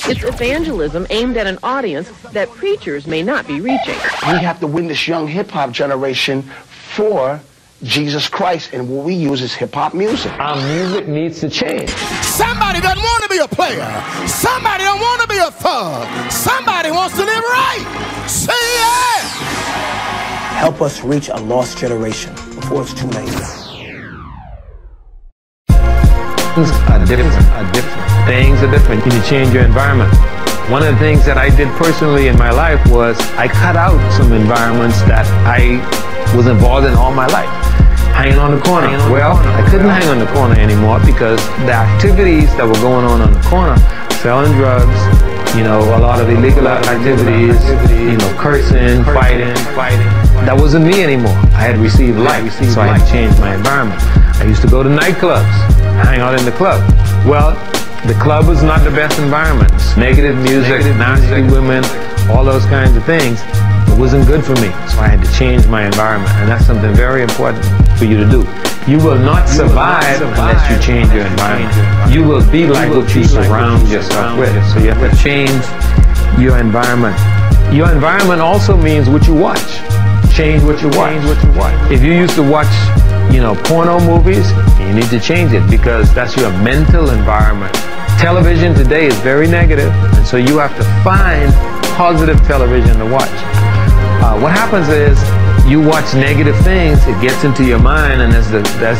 It's evangelism aimed at an audience that preachers may not be reaching. We have to win this young hip-hop generation for Jesus Christ, and what we use is hip-hop music. Our music needs to change. Somebody doesn't want to be a player. Somebody don't want to be a thug. Somebody wants to live right. Say yeah! Help us reach a lost generation before it's too late. Things are different. Things are different. You need to change your environment. One of the things that I did personally in my life was I cut out some environments that I was involved in all my life. Hanging on the corner. Well, I couldn't hang on the corner anymore because the activities that were going on the corner, selling drugs, you know, a lot of illegal activities, you know, cursing, fighting. That wasn't me anymore. I had received life, so I had to change my environment. I used to go to nightclubs, hang out in the club. Well, the club was not the best environment. Negative music, nasty women, all those kinds of things. It wasn't good for me, so I had to change my environment, and that's something very important for you to do. You will not survive unless you change your environment. You will be like what you surround yourself with, so you have to change your environment. Your environment also means what you watch. Change what you watch. If you used to watch, you know, porno movies, you need to change it because that's your mental environment. Television today is very negative, and so you have to find positive television to watch. What happens is you watch negative things, it gets into your mind, and as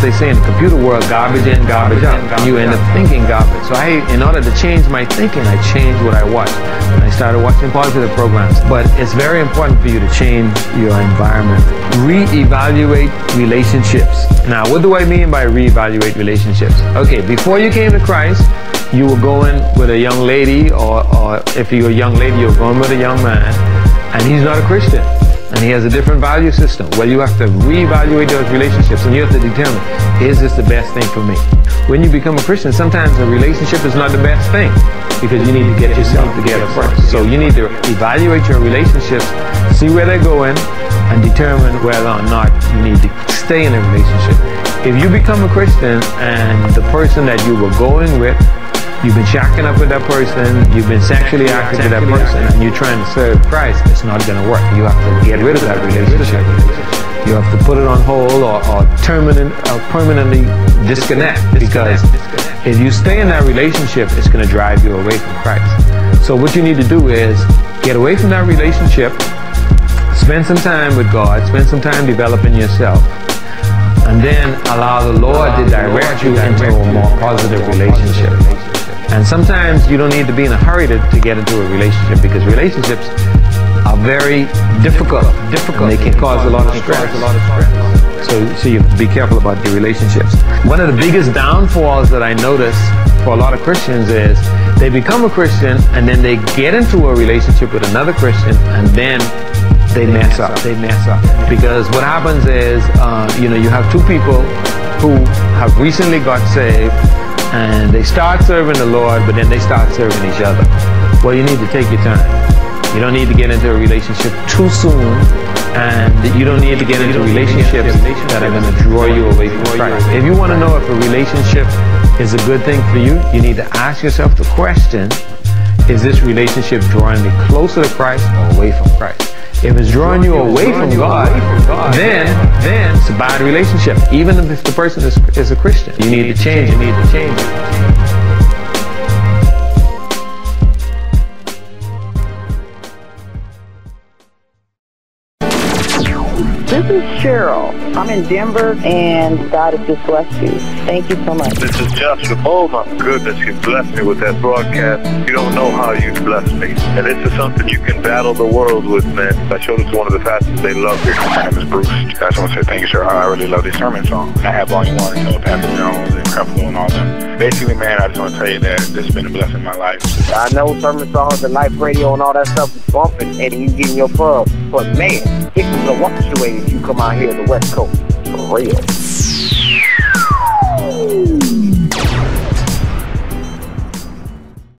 they say in the computer world, garbage in, garbage out, and you end up thinking garbage. So in order to change my thinking, I changed what I watch, and I started watching positive programs. But it's very important for you to change your environment. Reevaluate relationships. Now, what do I mean by reevaluate relationships? Okay, before you came to Christ, you were going with a young lady, or if you're a young lady, you're going with a young man, and he's not a Christian, and he has a different value system. Well, you have to reevaluate those relationships, and you have to determine, is this the best thing for me? When you become a Christian, sometimes a relationship is not the best thing, because you need to get yourself together first. So you need to evaluate your relationships, see where they're going, and determine whether or not you need to stay in a relationship. If you become a Christian, and the person that you were going with, you've been shacking up with that person, you've been sexually active with that person, and you're trying to serve Christ, it's not going to work. You have to get rid of that relationship. You have to put it on hold or permanently disconnect, because if you stay in that relationship, it's going to drive you away from Christ. So what you need to do is get away from that relationship, spend some time with God, spend some time developing yourself, and then allow the Lord to direct you into a more positive relationship. And sometimes you don't need to be in a hurry to get into a relationship, because relationships are very difficult and they can cause a lot of stress. So you have to be careful about your relationships. One of the biggest downfalls that I notice for a lot of Christians is they become a Christian and then they get into a relationship with another Christian, and then they mess up. Because what happens is, you know, you have two people who have recently got saved, and they start serving the Lord, but then they start serving each other. Well, you need to take your time. You don't need to get into a relationship too soon, and you don't need to get into relationships that are going to draw you away from Christ. If you want to know if a relationship is a good thing for you, you need to ask yourself the question, is this relationship drawing me closer to Christ or away from Christ? If it's drawing you away from God, then it's a bad relationship. Even if the person is a Christian, you need to change. This is Cheryl. I'm in Denver, and God has just blessed you. Thank you so much. This is Joshua. Oh my goodness, you blessed me with that broadcast. You don't know how you blessed me. And this is something you can battle the world with, man. I showed it to one of the pastors. They love it. My name is Bruce. I just want to say thank you, sir. I really love this sermon song. I have Volume 1 until Pastor Jones and Creflo and all them. Basically, man, I just want to tell you that this has been a blessing in my life. I know sermon songs and life radio and all that stuff is bumping, and you getting your pub. But man, it was a wash away if you come out here to the West Coast. For real.